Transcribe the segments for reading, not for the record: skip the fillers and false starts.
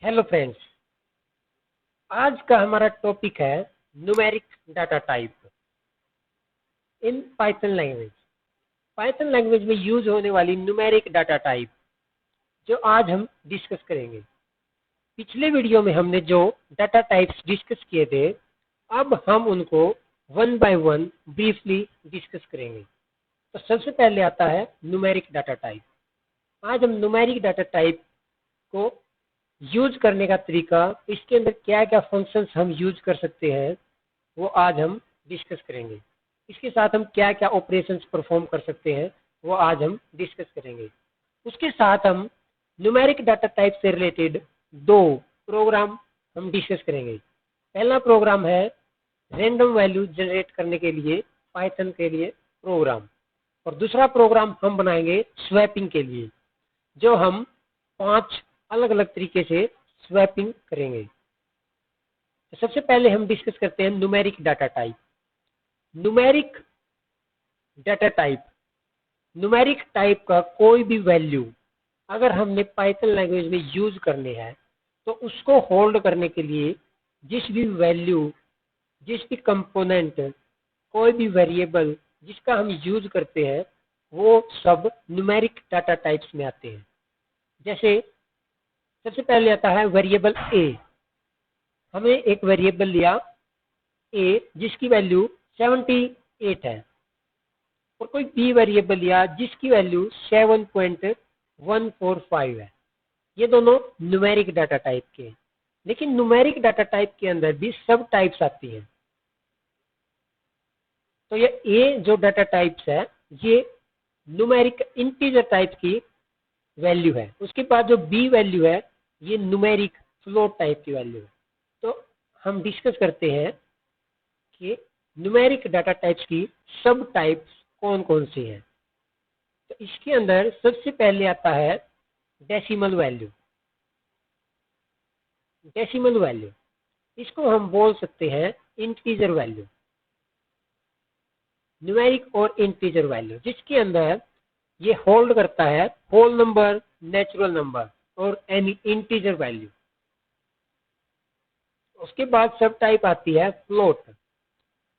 Hello friends, आज का हमारा टॉपिक है numeric data type in Python language. Python language में यूज होने वाली न्यूमेरिक डाटा टाइप जो आज हम डिस्कस करेंगे। पिछले वीडियो में हमने जो डाटा टाइप्स डिस्कस किए थे, अब हम उनको one by one briefly discuss करेंगे। तो सबसे पहले आता है न्यूमेरिक डाटा टाइप। आज हम न्यूमेरिक डाटा टाइप को यूज करने का तरीका, इसके अंदर क्या क्या फंक्शंस हम यूज कर सकते हैं, वो आज हम डिस्कस करेंगे। इसके साथ हम क्या क्या ऑपरेशंस परफॉर्म कर सकते हैं, वो आज हम डिस्कस करेंगे। उसके साथ हम न्यूमेरिक डाटा टाइप से रिलेटेड दो प्रोग्राम हम डिस्कस करेंगे। पहला प्रोग्राम है रैंडम वैल्यू जनरेट करने के लिए पाइथन के लिए प्रोग्राम, और दूसरा प्रोग्राम हम बनाएंगे स्वैपिंग के लिए, जो हम 5 अलग अलग तरीके से स्वैपिंग करेंगे। तो सबसे पहले हम डिस्कस करते हैं numeric data type. Numeric data type, numeric type का कोई भी वैल्यू अगर हमने पाइथन लैंग्वेज में यूज करने हैं, तो उसको होल्ड करने के लिए जिस भी वैल्यू, जिस भी कंपोनेंट, कोई भी वेरिएबल जिसका हम यूज करते हैं, वो सब न्यूमेरिक डाटा टाइप्स में आते हैं। जैसे सबसे पहले आता है वेरिएबल ए। हमें एक वेरिएबल लिया ए जिसकी वैल्यू 78 है, और कोई बी वेरिएबल लिया जिसकी वैल्यू 7.145 है। ये दोनों न्यूमेरिक डाटा टाइप के हैं। लेकिन न्यूमेरिक डाटा टाइप के अंदर भी सब टाइप्स आती हैं। तो ये ए जो डाटा टाइप्स है, ये न्यूमेरिक इंटीजर टाइप की वैल्यू है। उसके बाद जो बी वैल्यू है, ये न्यूमेरिक फ्लोट टाइप की वैल्यू है। तो हम डिस्कस करते हैं कि न्यूमेरिक डाटा टाइप्स की सब टाइप्स कौन कौन सी हैं। तो इसके अंदर सबसे पहले आता है डेसिमल वैल्यू। डेसिमल वैल्यू, इसको हम बोल सकते हैं इंटीजर वैल्यू। न्यूमेरिक और इंटीजर वैल्यू, जिसके अंदर ये होल्ड करता है होल नंबर, नेचुरल नंबर और एनी इंटीजर वैल्यू। उसके बाद सब टाइप आती है फ्लोट,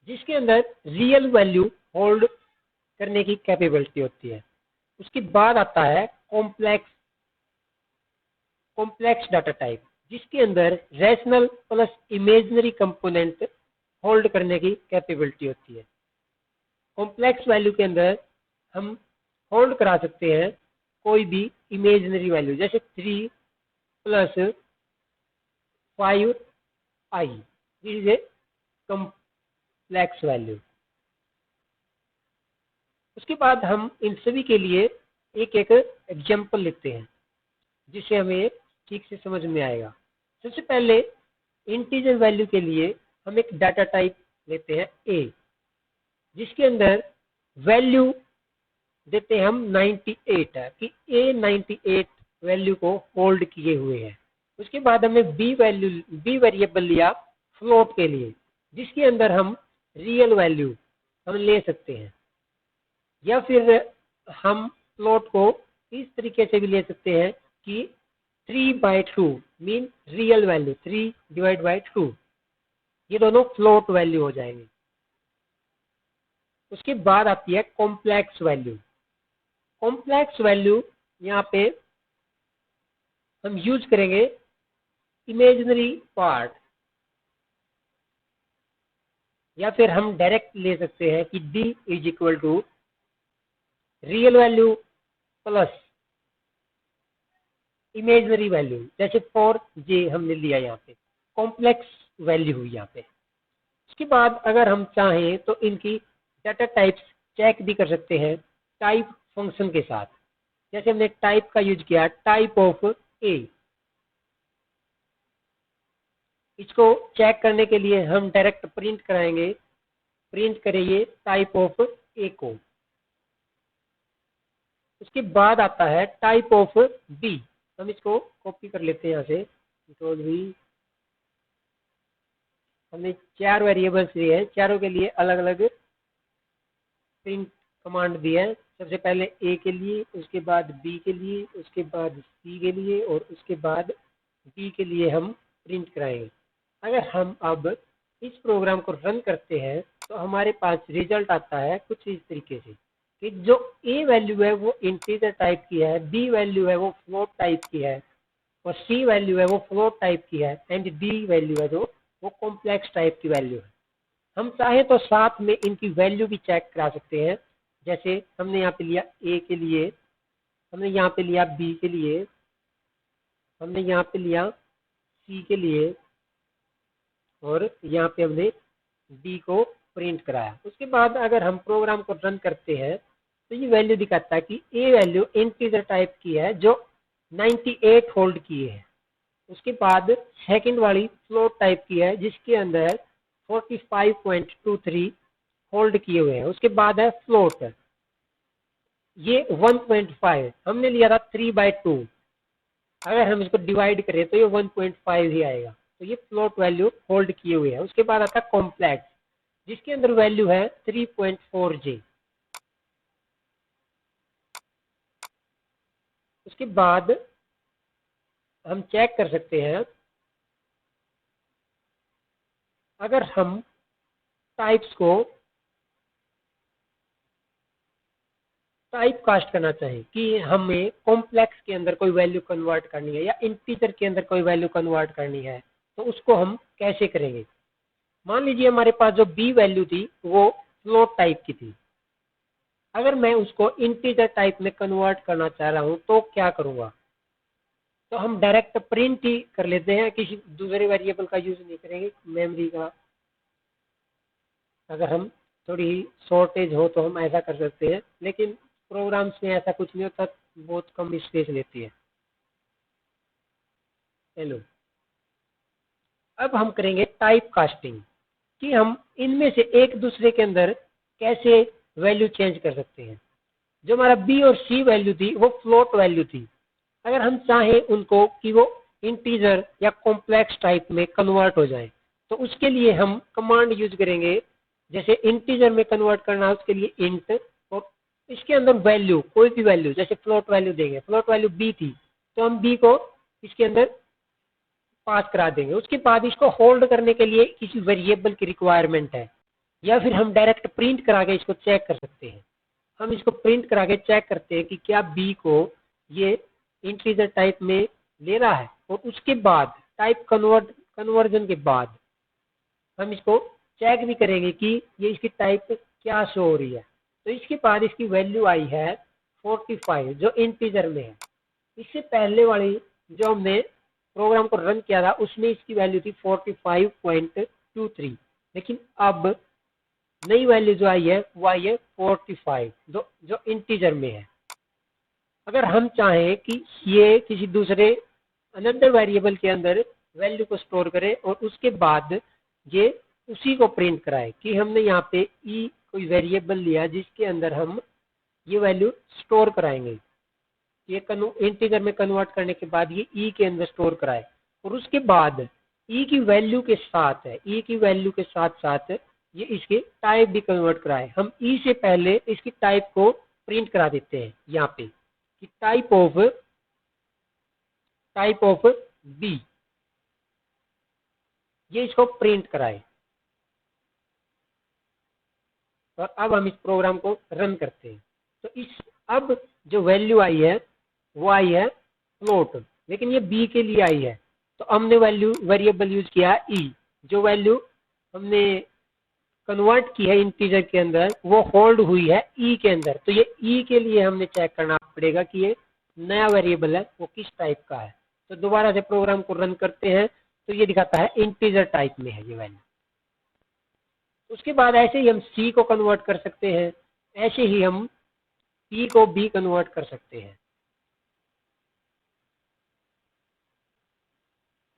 जिसके अंदर रियल वैल्यू होल्ड करने की कैपेबिलिटी होती है। उसके बाद आता है कॉम्प्लेक्स डाटा टाइप, जिसके अंदर rational plus imaginary component hold करने की कैपेबिलिटी होती है। कॉम्प्लेक्स वैल्यू के अंदर हम होल्ड करा सकते हैं कोई भी इमेजिनरी वैल्यू, जैसे 3 + 5i, this is a complex value. उसके बाद हम इन सभी के लिए एक एक एग्जाम्पल लिखते हैं, जिससे हमें ठीक से समझ में आएगा। सबसे पहले इंटीजर वैल्यू के लिए हम एक डाटा टाइप लेते हैं ए, जिसके अंदर वैल्यू देते हैं हम 98 है, कि ए 98 वैल्यू को होल्ड किए हुए है। उसके बाद हमने बी वेरिएबल लिया फ्लोट के लिए, जिसके अंदर हम रियल वैल्यू हम ले सकते हैं, या फिर हम फ्लोट को इस तरीके से भी ले सकते हैं कि 3/2 मीन रियल वैल्यू 3/2। ये दोनों फ्लोट वैल्यू हो जाएंगे। उसके बाद आती है कॉम्प्लेक्स वैल्यू। कॉम्प्लेक्स वैल्यू यहाँ पे हम यूज करेंगे इमेजिनरी पार्ट, या फिर हम डायरेक्ट ले सकते हैं कि d = real value plus imaginary value. जैसे 4j हमने लिया, यहाँ पे कॉम्प्लेक्स वैल्यू हुई यहाँ पे। उसके बाद अगर हम चाहें तो इनकी डाटा टाइप्स चेक भी कर सकते हैं टाइप फंक्शन के साथ। जैसे हमने टाइप का यूज किया, टाइप ऑफ ए। इसको चेक करने के लिए हम डायरेक्ट प्रिंट कराएंगे, प्रिंट करेंगे टाइप ऑफ ए को। उसके बाद आता है टाइप ऑफ बी। हम इसको कॉपी कर लेते हैं यहाँ से, Ctrl+V। हमने 4 वेरिएबल्स लिए हैं, चारों के लिए अलग अलग प्रिंट कमांड दी है। सबसे पहले ए के लिए, उसके बाद बी के लिए, उसके बाद सी के लिए, और उसके बाद बी के लिए हम प्रिंट कराएंगे। अगर हम अब इस प्रोग्राम को रन करते हैं तो हमारे पास रिजल्ट आता है कुछ इस तरीके से कि जो ए वैल्यू है वो इंटीजर टाइप की है, बी वैल्यू है वो फ्लोट टाइप की है, और सी वैल्यू है वो फ्लोट टाइप की है, एंड डी वैल्यू है जो वो कॉम्प्लेक्स टाइप की वैल्यू है। हम चाहे तो साथ में इनकी वैल्यू भी चेक करा सकते हैं। जैसे हमने यहाँ पे लिया ए के लिए, हमने यहाँ पे लिया बी के लिए, हमने यहाँ पे लिया सी के लिए, और यहाँ पे हमने डी को प्रिंट कराया। उसके बाद अगर हम प्रोग्राम को रन करते हैं तो ये वैल्यू दिखाता है कि ए वैल्यू इंटीजर टाइप की है जो 98 होल्ड की है। उसके बाद सेकंड वाली फ्लोट टाइप की है जिसके अंदर 45.23 होल्ड किए हुए हैं। उसके बाद है फ्लोट, ये 1.5 हमने लिया था 3/2, अगर हम इसको डिवाइड करें तो ये 1.5 ही आएगा। तो ये फ्लोट वैल्यू होल्ड किए हुए हैं। उसके बाद आता है कॉम्प्लेक्स जिसके अंदर वैल्यू है 3.4J। उसके बाद हम चेक कर सकते हैं अगर हम टाइप्स को टाइप कास्ट करना चाहें कि हमें कॉम्प्लेक्स के अंदर कोई वैल्यू कन्वर्ट करनी है या इंटीजर के अंदर कोई वैल्यू कन्वर्ट करनी है, तो उसको हम कैसे करेंगे। मान लीजिए हमारे पास जो बी वैल्यू थी वो फ्लोट टाइप की थी, अगर मैं उसको इंटीजर टाइप में कन्वर्ट करना चाह रहा हूं तो क्या करूंगा। तो हम डायरेक्ट प्रिंट ही कर लेते हैं, किसी दूसरे वेरिएबल का यूज नहीं करेंगे। मेमोरी का अगर हम थोड़ी शॉर्टेज हो तो हम ऐसा कर सकते हैं, लेकिन प्रोग्राम्स में ऐसा कुछ नहीं होता, बहुत कम स्पेस लेती है। चलो अब हम करेंगे टाइप कास्टिंग कि हम इनमें से एक दूसरे के अंदर कैसे वैल्यू चेंज कर सकते हैं। जो हमारा बी और सी वैल्यू थी वो फ्लोट वैल्यू थी, अगर हम चाहें उनको कि वो इंटीजर या कॉम्प्लेक्स टाइप में कन्वर्ट हो जाए तो उसके लिए हम कमांड यूज करेंगे। जैसे इंटीजर में कन्वर्ट करना है उसके लिए इंट, और इसके अंदर वैल्यू कोई भी वैल्यू, जैसे फ्लोट वैल्यू देंगे, फ्लोट वैल्यू बी थी तो हम बी को इसके अंदर पास करा देंगे। उसके बाद इसको होल्ड करने के लिए किसी वेरिएबल की रिक्वायरमेंट है, या फिर हम डायरेक्ट प्रिंट करा के इसको चेक कर सकते हैं। हम इसको प्रिंट करा के चेक करते हैं कि क्या बी को ये इंटीजर टाइप में ले रहा है, और उसके बाद टाइप कन्वर्जन के बाद हम इसको चेक भी करेंगे कि ये इसकी टाइप क्या शो हो रही है। तो इसके बाद इसकी वैल्यू आई है 45 जो इंटीजर में है। इससे पहले वाली जो हमने प्रोग्राम को रन किया था उसमें इसकी वैल्यू थी 45.23, लेकिन अब नई वैल्यू जो आई है वो आई है 45 जो इंटीजर में है। अगर हम चाहें कि ये किसी दूसरे अनदर वेरिएबल के अंदर वैल्यू को स्टोर करे और उसके बाद ये उसी को प्रिंट कराए, कि हमने यहाँ पे ई कोई वेरिएबल लिया जिसके अंदर हम ये वैल्यू स्टोर कराएंगे, ये इंटीजर में कन्वर्ट करने के बाद ये ई के अंदर स्टोर कराए, और उसके बाद ई की वैल्यू के साथ है, ई की वैल्यू के साथ साथ ये इसके टाइप भी कन्वर्ट कराए। हम ई से पहले इसकी टाइप को प्रिंट करा देते हैं यहाँ पे कि टाइप ऑफ बी, ये इसको प्रिंट कराए। और अब हम इस प्रोग्राम को रन करते हैं तो इस अब जो वैल्यू आई है वो आई है फ्लोट, लेकिन ये बी के लिए आई है। तो हमने वेरिएबल यूज किया ई, जो वैल्यू हमने कन्वर्ट की है इंटीजर के अंदर वो होल्ड हुई है ई के अंदर। तो ये ई के लिए हमने चेक करना पड़ेगा कि ये नया वेरिएबल है वो किस टाइप का है। तो दोबारा से प्रोग्राम को रन करते हैं तो ये दिखाता है इंटीजर टाइप में है ये वैल्यू। उसके बाद ऐसे ही हम सी को कन्वर्ट कर सकते हैं, ऐसे ही हम पी को बी कन्वर्ट कर सकते हैं।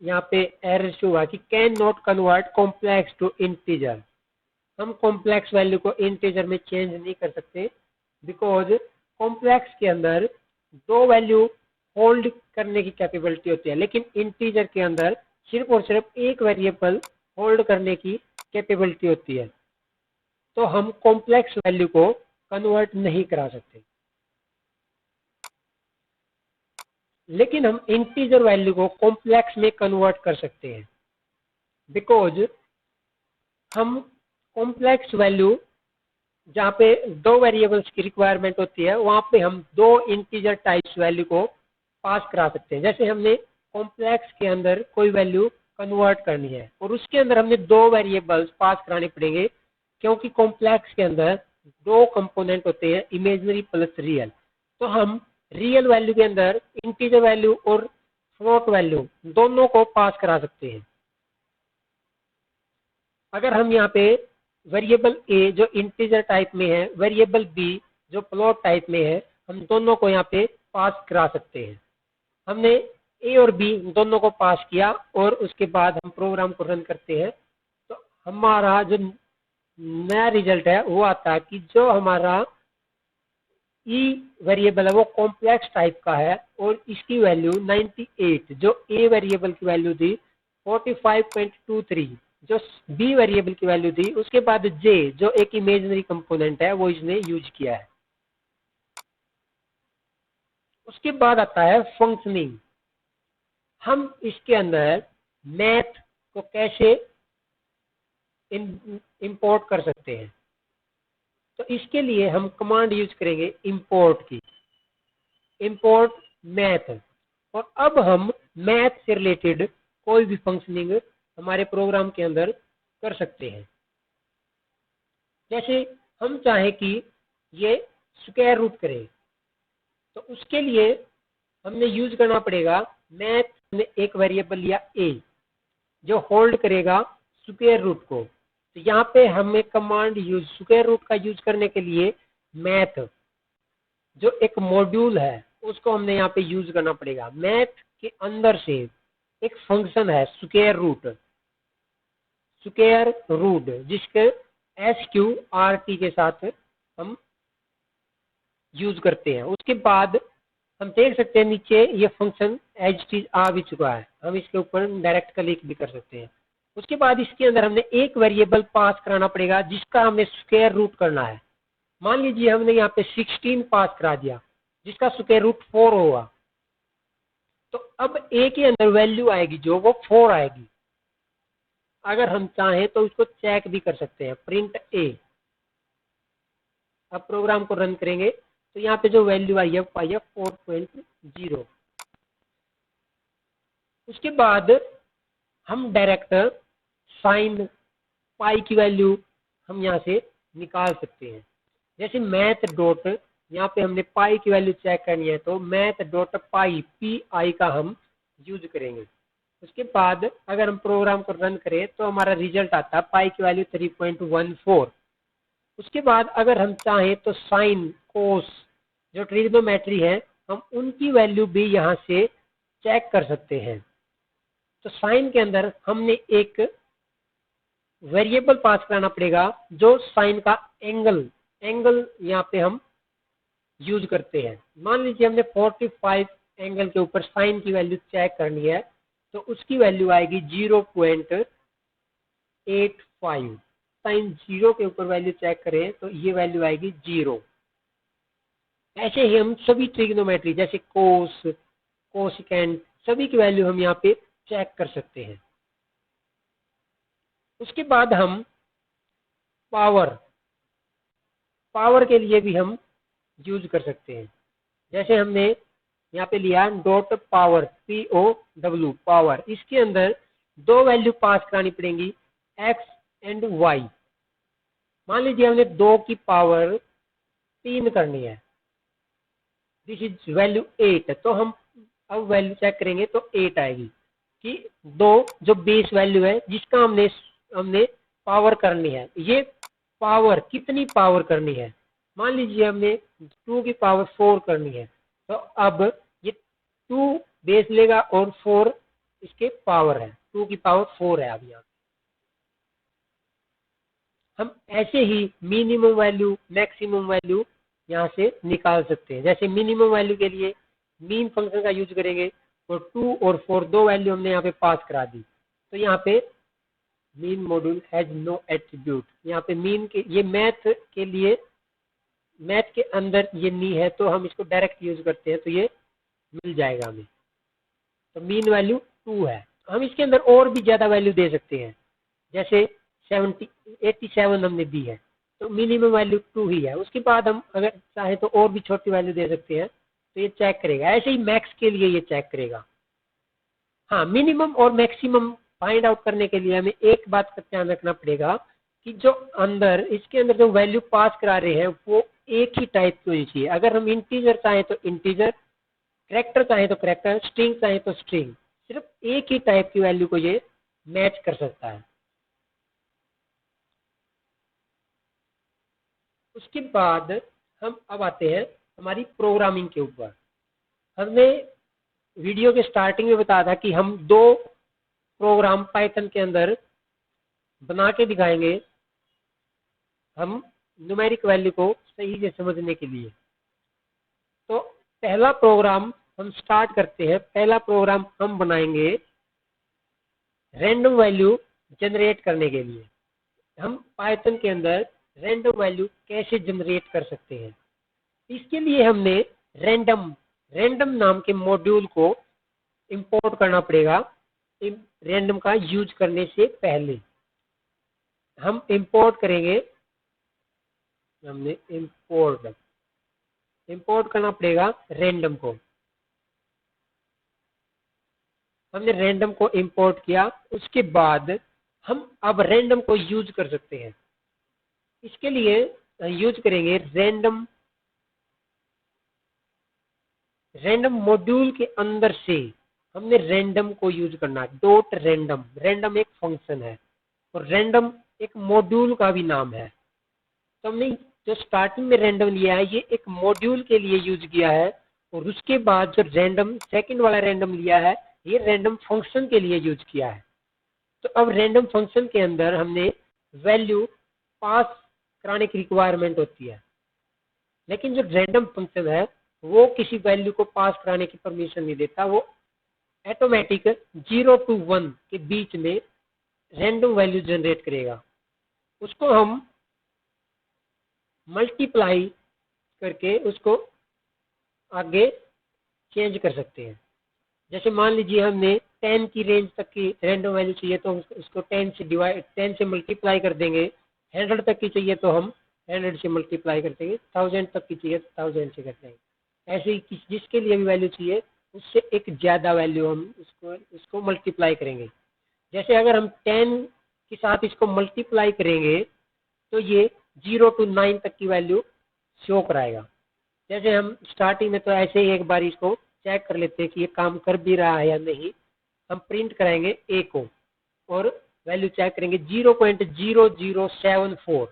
यहाँ पे एरर शो हुआ कि can not convert complex to integer. हम कॉम्प्लेक्स वैल्यू को इंटीजर में चेंज नहीं कर सकते, बिकॉज कॉम्प्लेक्स के अंदर दो वैल्यू होल्ड करने की कैपेबिलिटी होती है, लेकिन इंटीजर के अंदर सिर्फ और सिर्फ एक वेरिएबल होल्ड करने की कैपेबिलिटी होती है। तो हम कॉम्प्लेक्स वैल्यू को कन्वर्ट नहीं करा सकते। लेकिन हम इंटीजर वैल्यू को कॉम्प्लेक्स में कन्वर्ट कर सकते हैं, बिकॉज हम कॉम्प्लेक्स वैल्यू जहाँ पे दो वेरिएबल्स की रिक्वायरमेंट होती है वहाँ पे हम दो इंटीजर टाइप्स वैल्यू को पास करा सकते हैं। जैसे हमने कॉम्प्लेक्स के अंदर कोई वैल्यू कन्वर्ट करनी है और उसके अंदर हमने दो वेरिएबल्स पास कराने पड़ेंगे, क्योंकि कॉम्प्लेक्स के अंदर दो कंपोनेंट होते हैं, इमेजिनरी प्लस रियल। तो हम रियल वैल्यू के अंदर इंटीजर वैल्यू और फ्लोट वैल्यू दोनों को पास करा सकते हैं। अगर हम यहाँ पे वेरिएबल ए जो इंटीजर टाइप में है, वेरिएबल बी जो फ्लोट टाइप में है, हम दोनों को यहाँ पे पास करा सकते हैं। हमने ए और बी दोनों को पास किया और उसके बाद हम प्रोग्राम को रन करते हैं तो हमारा जो नया रिजल्ट है वो आता है कि जो हमारा ई वेरिएबल है वो कॉम्प्लेक्स टाइप का है और इसकी वैल्यू 98, जो ए वेरिएबल की वैल्यू थी 45.23, जो बी वेरिएबल की वैल्यू थी, उसके बाद जे जो एक इमेजिनरी कंपोनेंट है वो इसने यूज किया है। उसके बाद आता है फंक्शनिंग। हम इसके अंदर मैथ को कैसे इंपोर्ट कर सकते हैं, तो इसके लिए हम कमांड यूज करेंगे इंपोर्ट की, इंपोर्ट मैथ। और अब हम मैथ से रिलेटेड कोई भी फंक्शनिंग हमारे प्रोग्राम के अंदर कर सकते हैं। जैसे हम चाहें कि ये स्क्वायर रूट करें तो उसके लिए हमने यूज करना पड़ेगा मैथ में एक वेरिएबल लिया ए जो होल्ड करेगा स्क्वायर रूट को। तो यहाँ पे हमें कमांड यूज स्क्वायर रूट का यूज करने के लिए मैथ जो एक मॉड्यूल है उसको हमने यहाँ पे यूज करना पड़ेगा। मैथ के अंदर से एक फंक्शन है स्क्वायर रूट जिसके SQRT के साथ हम यूज करते हैं। उसके बाद हम देख सकते हैं नीचे ये फंक्शन एज इट इज आ भी चुका है, हम इसके ऊपर डायरेक्ट क्लिक भी कर सकते हैं। उसके बाद इसके अंदर हमने एक वेरिएबल पास कराना पड़ेगा जिसका हमें स्क्वायर रूट करना है। मान लीजिए हमने यहाँ पे 16 पास करा दिया जिसका स्क्वायर रूट 4 होगा, तो अब ए के अंदर वैल्यू आएगी जो वो 4 आएगी। अगर हम चाहें तो उसको चेक भी कर सकते हैं, प्रिंट ए। अब प्रोग्राम को रन करेंगे तो यहाँ पे जो वैल्यू आई है 4.0। उसके बाद हम डायरेक्ट साइन पाई की वैल्यू हम यहाँ से निकाल सकते हैं। जैसे मैथ डॉट, यहाँ पे हमने पाई की वैल्यू चेक करनी है तो मैथ डॉट पाई PI का हम यूज करेंगे। उसके बाद अगर हम प्रोग्राम को रन करें तो हमारा रिजल्ट आता है पाई की वैल्यू 3.14। उसके बाद अगर हम चाहें तो साइन कोस जो ट्रिग्नोमेट्री है हम उनकी वैल्यू भी यहाँ से चेक कर सकते हैं। तो साइन के अंदर हमने एक वेरिएबल पास कराना पड़ेगा जो साइन का एंगल यहाँ पे हम यूज करते हैं। मान लीजिए हमने 45 एंगल के ऊपर साइन की वैल्यू चेक करनी है तो उसकी वैल्यू आएगी 0.85। साइन 0 के ऊपर वैल्यू चेक करें तो ये वैल्यू आएगी 0। ऐसे ही हम सभी ट्रिग्नोमेट्री जैसे कोस कोसिकेंट सभी की वैल्यू हम यहाँ पे चेक कर सकते हैं। उसके बाद हम पावर के लिए भी हम यूज कर सकते हैं। जैसे हमने यहाँ पे लिया डॉट पावर POW पावर, इसके अंदर दो वैल्यू पास करानी पड़ेंगी X एंड Y। मान लीजिए हमने 2 की पावर 3 करनी है, दिस इज वैल्यू 8, तो हम अब वैल्यू चेक करेंगे तो 8 आएगी कि 2 जो बेस वैल्यू है जिसका हमने पावर करनी है। ये पावर कितनी पावर करनी है, मान लीजिए हमने 2 की पावर 4 करनी है तो अब ये 2 बेस लेगा और 4 इसके पावर है, 2 की पावर 4 है। अब यहाँ हम ऐसे ही मिनिमम वैल्यू मैक्सिमम वैल्यू यहाँ से निकाल सकते हैं। जैसे मिनिमम वैल्यू के लिए मीन फंक्शन का यूज करेंगे और 2 और 4 दो वैल्यू हमने यहाँ पे पास करा दी तो यहाँ पे mean module has no attribute, यहाँ पे मीन के ये मैथ के लिए मैथ के अंदर ये नहीं है तो हम इसको डायरेक्ट यूज करते हैं तो ये मिल जाएगा हमें। तो मीन वैल्यू 2 है। हम इसके अंदर और भी ज़्यादा वैल्यू दे सकते हैं, जैसे 87 हमने दी है तो मिनिमम वैल्यू 2 ही है। उसके बाद हम अगर चाहे तो और भी छोटी वैल्यू दे सकते हैं, तो ये चेक करेगा। ऐसे ही मैक्स के लिए ये चेक करेगा। हाँ, मिनिमम और मैक्सिमम फाइंड आउट करने के लिए हमें एक बात का ध्यान रखना पड़ेगा कि जो अंदर इसके अंदर जो वैल्यू पास करा रहे हैं वो एक ही टाइप की होनी चाहिए। अगर हम इंटीजर चाहें तो इंटीजर, कैरेक्टर चाहे तो कैरेक्टर, स्ट्रिंग चाहे तो स्ट्रिंग, सिर्फ एक ही टाइप की वैल्यू को ये मैच कर सकता है। उसके बाद हम अब आते हैं हमारी प्रोग्रामिंग के ऊपर। हमने वीडियो के स्टार्टिंग में बताया था कि हम 2 प्रोग्राम पाइथन के अंदर बना के दिखाएंगे, हम न्यूमेरिक वैल्यू को सही से समझने के लिए। तो पहला प्रोग्राम हम स्टार्ट करते हैं। पहला प्रोग्राम हम बनाएंगे रैंडम वैल्यू जनरेट करने के लिए। हम पाइथन के अंदर रैंडम वैल्यू कैसे जनरेट कर सकते हैं, इसके लिए हमने रैंडम नाम के मॉड्यूल को इंपोर्ट करना पड़ेगा। रैंडम का यूज करने से पहले हम इंपोर्ट करेंगे, हमने इंपोर्ट करना पड़ेगा रैंडम को। हमने रैंडम को इंपोर्ट किया, उसके बाद हम अब रैंडम को यूज कर सकते हैं। इसके लिए यूज करेंगे रैंडम मॉड्यूल के अंदर से हमने रैंडम को यूज करना है। डॉट रैंडम, रैंडम एक फंक्शन है और रैंडम एक मॉड्यूल का भी नाम है। तो हमने जो स्टार्टिंग में रैंडम लिया है ये एक मॉड्यूल के लिए यूज किया है, और उसके बाद जो रैंडम सेकंड वाला रैंडम लिया है ये रैंडम फंक्शन के लिए यूज किया है। तो अब रैंडम फंक्शन के अंदर हमने वैल्यू पास कराने की रिक्वायरमेंट होती है, लेकिन जो रैंडम फंक्शन है वो किसी वैल्यू को पास कराने की परमिशन नहीं देता। वो ऑटोमेटिक 0 to 1 के बीच में रैंडम वैल्यू जनरेट करेगा। उसको हम मल्टीप्लाई करके उसको आगे चेंज कर सकते हैं। जैसे मान लीजिए हमने 10 की रेंज तक की रैंडम वैल्यू चाहिए तो उसको 10 से मल्टीप्लाई कर देंगे। 100 तक की चाहिए तो हम 100 से मल्टीप्लाई कर देंगे। 1000 तक की चाहिए तो 1000 से कर देंगे। ऐसे ही जिसके लिए भी वैल्यू चाहिए उससे एक ज़्यादा वैल्यू हम उसको मल्टीप्लाई करेंगे। जैसे अगर हम 10 के साथ इसको मल्टीप्लाई करेंगे तो ये 0 to 9 तक की वैल्यू शो कराएगा। जैसे हम स्टार्टिंग में तो ऐसे ही एक बार इसको चेक कर लेते हैं कि ये काम कर भी रहा है या नहीं। हम प्रिंट कराएंगे ए को और वैल्यू चेक करेंगे 0.0074।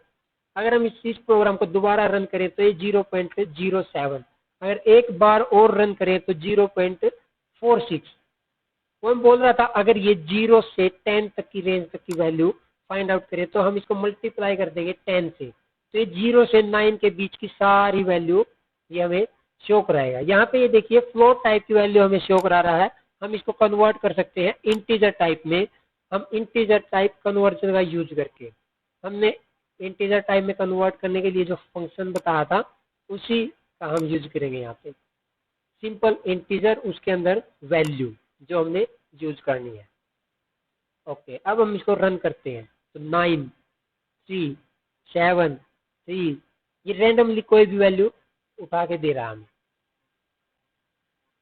अगर हम इस प्रोग्राम को दोबारा रन करें तो ये 0.07। अगर एक बार और रन करें तो 0.46। वो हम बोल रहा था अगर ये 0 से 10 तक की रेंज तक की वैल्यू फाइंड आउट करें तो हम इसको मल्टीप्लाई कर देंगे 10 से। तो ये 0 से 9 के बीच की सारी वैल्यू ये हमें शो कराएगा। यहाँ पे ये देखिए फ्लोट टाइप की वैल्यू हमें शो करा रहा है। हम इसको कन्वर्ट कर सकते हैं इंटीजर टाइप में। हम इंटीजर टाइप कन्वर्जन का यूज करके हमने इंटीजर टाइप में कन्वर्ट करने के लिए जो फंक्शन बताया था उसी का हम यूज करेंगे। यहाँ पे सिंपल इंटीजर, उसके अंदर वैल्यू जो हमने यूज करनी है। ओके, अब हम इसको रन करते हैं तो 9 3 7 3 ये रैंडमली कोई भी वैल्यू उठा के दे रहा हमें।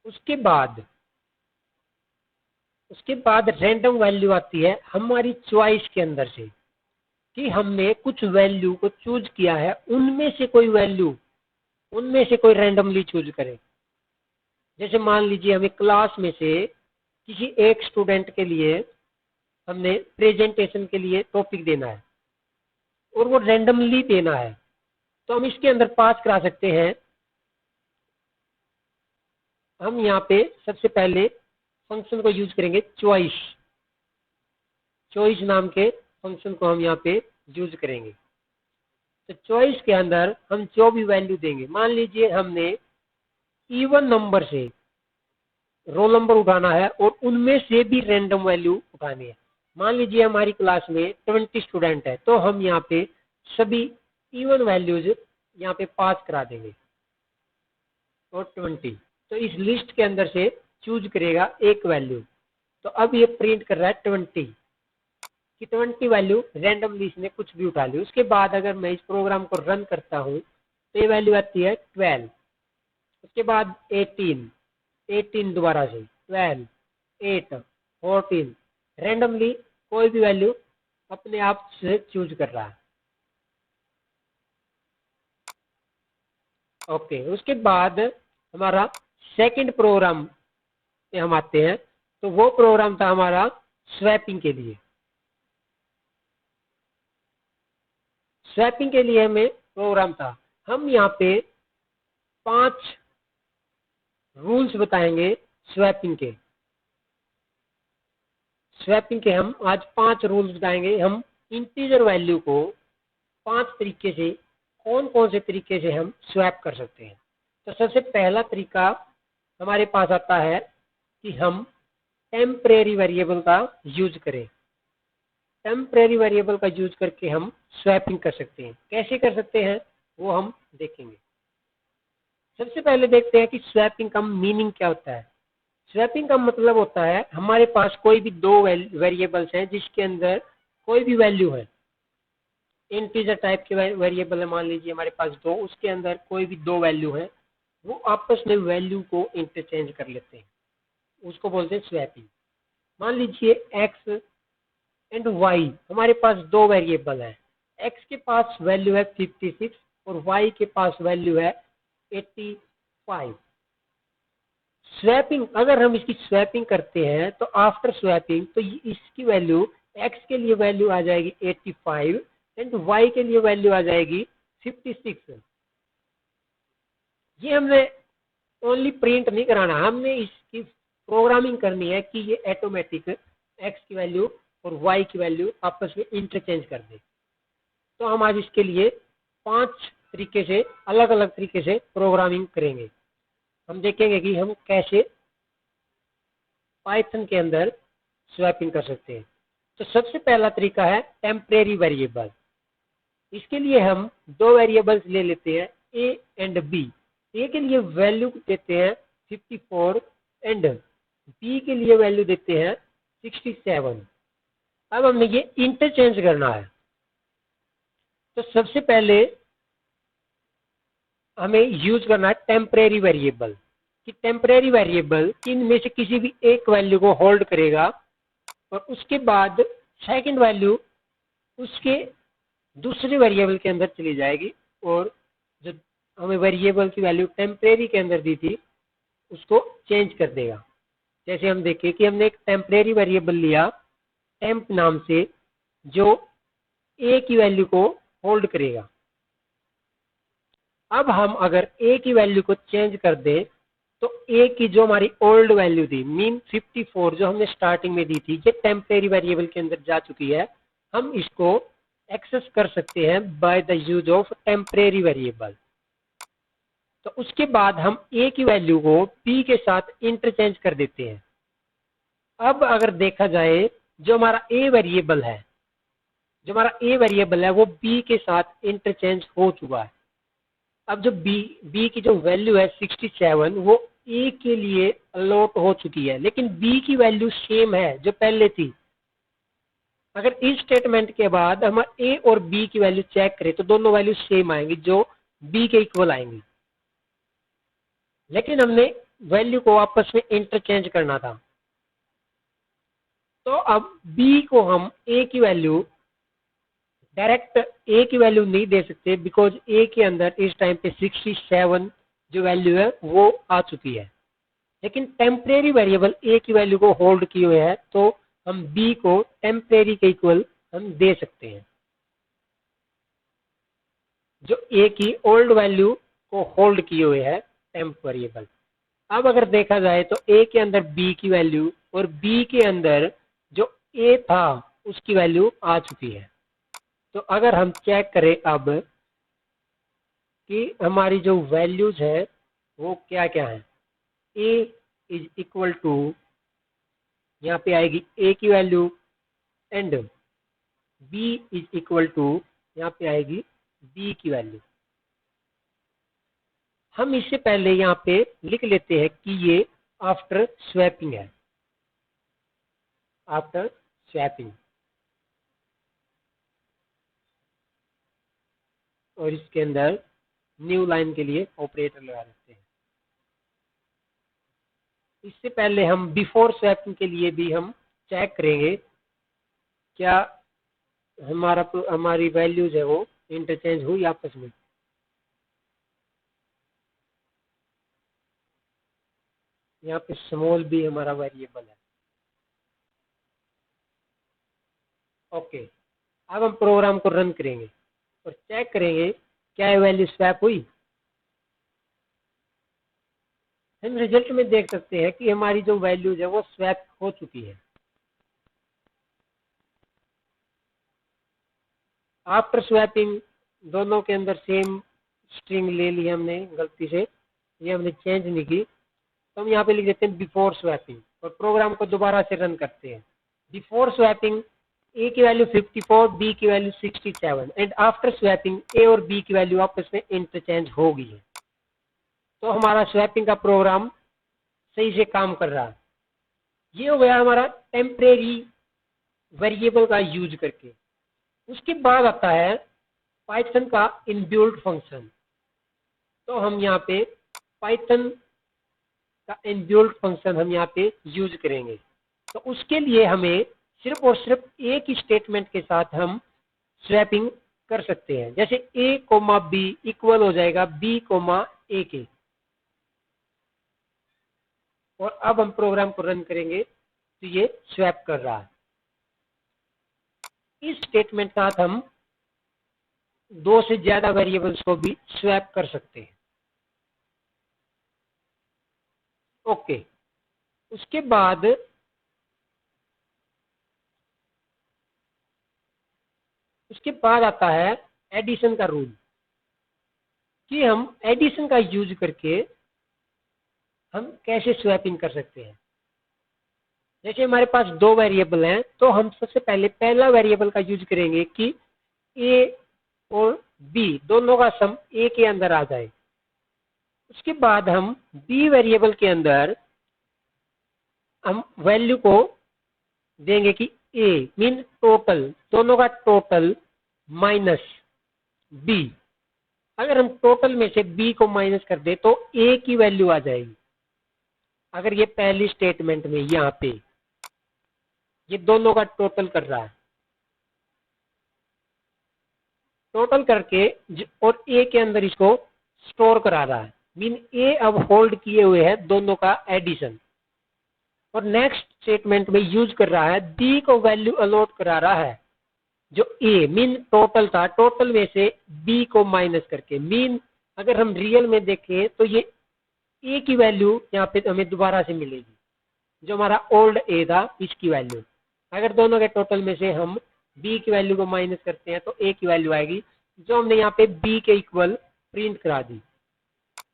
उसके बाद रैंडम वैल्यू आती है हमारी चॉइस के अंदर से कि हमने कुछ वैल्यू को चूज किया है, उनमें से कोई रैंडमली चूज करें। जैसे मान लीजिए हमें क्लास में से किसी एक स्टूडेंट के लिए हमने प्रेजेंटेशन के लिए टॉपिक देना है और वो रैंडमली देना है, तो हम इसके अंदर पास करा सकते हैं। हम यहाँ पे सबसे पहले फंक्शन को यूज करेंगे चॉइस नाम के फंक्शन को हम यहाँ पे यूज करेंगे। तो चॉइस के अंदर हम जो भी वैल्यू देंगे, मान लीजिए हमने इवन नंबर से रोल नंबर उठाना है और उनमें से भी रैंडम वैल्यू उठानी है। मान लीजिए हमारी क्लास में 20 स्टूडेंट है तो हम यहाँ पे सभी इवन वैल्यूज यहाँ पे पास करा देंगे और 20। तो इस लिस्ट के अंदर से चूज करेगा एक वैल्यू। तो अब ये प्रिंट कर रहा है 20 कि 20 वैल्यू रैंडमली इसने कुछ भी उठा ली। उसके बाद अगर मैं इस प्रोग्राम को रन करता हूँ तो ये वैल्यू आती है 12, उसके बाद 18 दोबारा से 12, 8, 14, रैंडमली कोई भी वैल्यू अपने आप से चूज कर रहा है। ओके, उसके बाद हमारा सेकंड प्रोग्राम पे हम आते हैं। तो वो प्रोग्राम था हमारा स्वैपिंग के लिए। स्वैपिंग के लिए हमें प्रोग्राम था, हम यहाँ पे 5 रूल्स बताएंगे स्वैपिंग के। स्वैपिंग के हम आज 5 रूल्स बताएंगे। हम इंटीजर वैल्यू को 5 तरीके से, कौन कौन से तरीके से हम स्वैप कर सकते हैं। तो सबसे पहला तरीका हमारे पास आता है कि हम टेम्परेरी वेरिएबल का यूज करें। टेम्परेरी वेरिएबल का यूज करके हम स्वैपिंग कर सकते हैं। कैसे कर सकते हैं वो हम देखेंगे। सबसे पहले देखते हैं कि स्वैपिंग का मीनिंग क्या होता है। स्वैपिंग का मतलब होता है हमारे पास कोई भी 2 वेरिएबल्स हैं जिसके अंदर कोई भी वैल्यू है। इंटीजर टाइप के वेरिएबल है, मान लीजिए हमारे पास 2, उसके अंदर कोई भी 2 वैल्यू है, वो आपस में वैल्यू को इंटरचेंज कर लेते हैं, उसको बोलते हैं स्वैपिंग। मान लीजिए एक्स एंड वाई, हमारे पास 2 वेरिएबल है। एक्स के पास वैल्यू है 56 और वाई के पास वैल्यू है 85। स्वैपिंग, अगर हम इसकी स्वैपिंग करते हैं तो आफ्टर स्वैपिंग तो इसकी वैल्यू, एक्स के लिए वैल्यू आ जाएगी 85 एंड वाई के लिए वैल्यू आ जाएगी 56। ये हमने ओनली प्रिंट नहीं कराना, हमने इसकी प्रोग्रामिंग करनी है कि ये ऑटोमेटिक एक्स की वैल्यू और वाई की वैल्यू आपस में इंटरचेंज कर दे। तो हम आज इसके लिए 5 तरीके से, अलग अलग तरीके से प्रोग्रामिंग करेंगे। हम देखेंगे कि हम कैसे पाइथन के अंदर स्वैपिंग कर सकते हैं। तो सबसे पहला तरीका है टेम्परेरी वेरिएबल। इसके लिए हम 2 वेरिएबल्स ले लेते हैं, ए एंड बी। ए के लिए वैल्यू देते हैं 54 एंड बी के लिए वैल्यू देते हैं 67। अब हमने ये इंटरचेंज करना है। तो सबसे पहले हमें यूज करना है टेम्परेरी वेरिएबल। कि टेम्परेरी वेरिएबल इनमें से किसी भी एक वैल्यू को होल्ड करेगा और उसके बाद सेकंड वैल्यू उसके दूसरे वेरिएबल के अंदर चली जाएगी और जो हमें वेरिएबल की वैल्यू टेम्परेरी के अंदर दी थी उसको चेंज कर देगा। जैसे हम देखें कि हमने एक टेम्परेरी वेरिएबल लिया टेम्प नाम से, जो ए की वैल्यू को होल्ड करेगा। अब हम अगर ए की वैल्यू को चेंज कर दें तो ए की जो हमारी ओल्ड वैल्यू थी, मीन 54 जो हमने स्टार्टिंग में दी थी, ये टेम्परेरी वेरिएबल के अंदर जा चुकी है। हम इसको एक्सेस कर सकते हैं by the use of temporary variable. तो उसके बाद हम ए की वैल्यू को बी के साथ इंटरचेंज कर देते हैं। अब अगर देखा जाए जो हमारा ए वेरिएबल है, वो बी के साथ इंटरचेंज हो चुका है। अब जो बी की जो वैल्यू है 67 वो ए के लिए अलॉट हो चुकी है, लेकिन बी की वैल्यू सेम है जो पहले थी। अगर इस स्टेटमेंट के बाद हम ए और बी की वैल्यू चेक करें तो दोनों वैल्यू सेम आएंगी, जो बी के इक्वल आएंगी। लेकिन हमने वैल्यू को आपस में इंटरचेंज करना था। तो अब बी को हम ए की वैल्यू, डायरेक्ट ए की वैल्यू नहीं दे सकते, बिकॉज ए के अंदर इस टाइम पे 67 जो वैल्यू है वो आ चुकी है। लेकिन टेम्परेरी वेरिएबल ए की वैल्यू को होल्ड किए हुए है, तो हम बी को टेम्परेरी के इक्वल हम दे सकते हैं, जो ए की ओल्ड वैल्यू को होल्ड किए हुए है टेम्प वेरिएबल। अब अगर देखा जाए तो ए के अंदर बी की वैल्यू और बी के अंदर जो ए था उसकी वैल्यू आ चुकी है। तो अगर हम चेक करें अब कि हमारी जो वैल्यूज है वो क्या क्या है, ए इज इक्वल टू, यहाँ पे आएगी ए की value and B is equal to, यहाँ पे आएगी बी की वैल्यू। हम इससे पहले यहाँ पे लिख लेते हैं कि ये आफ्टर स्वैपिंग है, आफ्टर स्वैपिंग। और इसके अंदर न्यू लाइन के लिए ऑपरेटर लगा देते हैं। इससे पहले हम बिफोर स्वैपिंग के लिए भी हम चेक करेंगे क्या हमारी वैल्यूज है वो इंटरचेंज हुई आपस में। यहाँ पे स्मॉल भी हमारा वेरिएबल है। ओके, अब हम प्रोग्राम को रन करेंगे और चेक करेंगे क्या ये वैल्यू स्वैप हुई। हम रिजल्ट में देख सकते हैं कि हमारी जो वैल्यूज है वो स्वैप हो चुकी है। आफ्टर स्वैपिंग दोनों के अंदर सेम स्ट्रिंग ले ली हमने गलती से, ये हमने चेंज नहीं की, तो हम यहाँ पे लिख देते हैं बिफोर स्वैपिंग और प्रोग्राम को दोबारा से रन करते हैं। बिफोर स्वैपिंग ए की वैल्यू 54, बी की वैल्यू 67 एंड आफ्टर स्वैपिंग ए और बी की वैल्यू आपस में इंटरचेंज हो गई है। तो हमारा स्वैपिंग का प्रोग्राम सही से काम कर रहा है। ये हो गया हमारा टेम्परेरी वेरिएबल का यूज करके। उसके बाद आता है पाइथन का इनबिल्ट फंक्शन। तो हम यहाँ पे पाइथन का इनबिल्ट फंक्शन हम यहाँ पे यूज करेंगे। तो उसके लिए हमें सिर्फ और सिर्फ एक ही स्टेटमेंट के साथ हम स्वैपिंग कर सकते हैं। जैसे a कोमा बी इक्वल हो जाएगा b कोमा a के। और अब हम प्रोग्राम को रन करेंगे तो ये स्वैप कर रहा है। इस स्टेटमेंट के साथ हम दो से ज्यादा वेरिएबल्स को भी स्वैप कर सकते हैं। ओके, उसके बाद आता है एडिशन का रूल कि हम एडिशन का यूज करके हम कैसे स्वैपिंग कर सकते हैं। जैसे हमारे पास दो वेरिएबल हैं तो हम सबसे पहले पहला वेरिएबल का यूज करेंगे कि a और b दोनों का सम a के अंदर आ जाए। उसके बाद हम b वेरिएबल के अंदर हम वैल्यू को देंगे कि a मीन टोटल, दोनों का टोटल माइनस b। अगर हम टोटल में से b को माइनस कर दे तो a की वैल्यू आ जाएगी। अगर ये पहली स्टेटमेंट में यहाँ पे ये दोनों का टोटल कर रहा है, टोटल करके और a के अंदर इसको स्टोर करा रहा है, मीन a अब होल्ड किए हुए है दोनों का एडिशन। और नेक्स्ट स्टेटमेंट में यूज कर रहा है b को वैल्यू अलॉट करा रहा है जो a मीन टोटल था, टोटल में से b को माइनस करके। मीन अगर हम रियल में देखें तो ये a की वैल्यू यहाँ पे हमें दोबारा से मिलेगी जो हमारा ओल्ड a था, इसकी वैल्यू। अगर दोनों के टोटल में से हम b की वैल्यू को माइनस करते हैं तो a की वैल्यू आएगी जो हमने यहाँ पे b के इक्वल प्रिंट करा दी।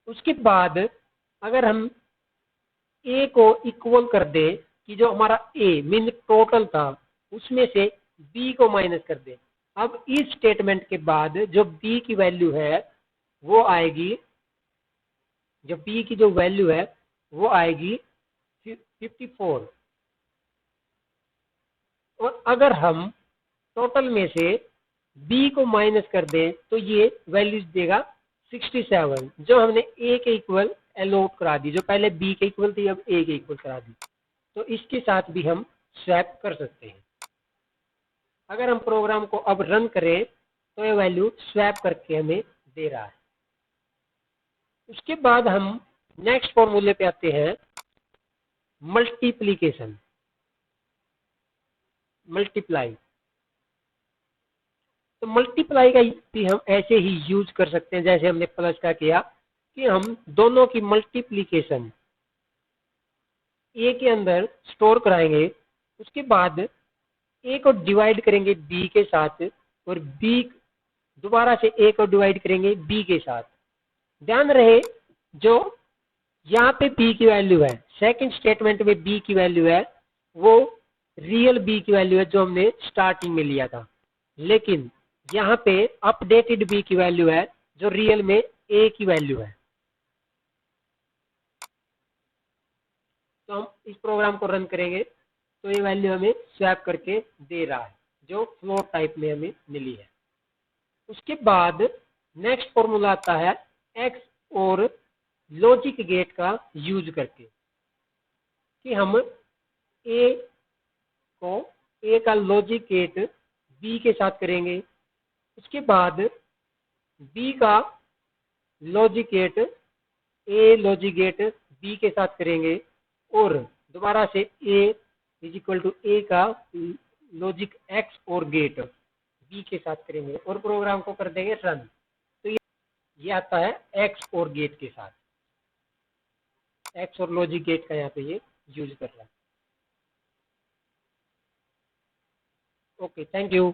उसके बाद अगर हम a को इक्वल कर दे कि जो हमारा a मीन टोटल था उसमें से b को माइनस कर दे। अब इस स्टेटमेंट के बाद जो b की वैल्यू है वो आएगी, जो b की जो वैल्यू है वो आएगी 54। और अगर हम टोटल में से b को माइनस कर दें तो ये वैल्यू देगा 67 जो हमने a के इक्वल अलॉट करा दी, जो पहले b के इक्वल थी अब a के इक्वल करा दी। तो इसके साथ भी हम स्वैप कर सकते हैं। अगर हम प्रोग्राम को अब रन करें तो ये वैल्यू स्वैप करके हमें दे रहा है। उसके बाद हम नेक्स्ट फॉर्मूले पे आते हैं, मल्टीप्लीकेशन, मल्टीप्लाई। तो मल्टीप्लाई का भी हम ऐसे ही यूज कर सकते हैं जैसे हमने प्लस का किया कि हम दोनों की मल्टीप्लीकेशन a के अंदर स्टोर कराएंगे। उसके बाद a को डिवाइड करेंगे b के साथ और b दोबारा से a को डिवाइड करेंगे b के साथ। ध्यान रहे जो यहाँ पे b की वैल्यू है, सेकंड स्टेटमेंट में b की वैल्यू है वो रियल b की वैल्यू है जो हमने स्टार्टिंग में लिया था, लेकिन यहाँ पे अपडेटेड b की वैल्यू है जो रियल में a की वैल्यू है। तो हम इस प्रोग्राम को रन करेंगे तो ये वैल्यू हमें स्वैप करके दे रहा है जो फ्लोट टाइप में हमें मिली है। उसके बाद नेक्स्ट फॉर्मूला आता है एक्स और लॉजिक गेट का यूज करके, कि हम ए का लॉजिक गेट बी के साथ करेंगे, उसके बाद बी का logic gate logic gate B के साथ करेंगे और दोबारा से A is equal to A का logic XOR gate B के साथ करेंगे और प्रोग्राम को कर देंगे रन। तो ये आता है एक्स और गेट के साथ, एक्स और लॉजिक गेट का यहाँ पे ये यूज कर रहा है। Okay, thank you.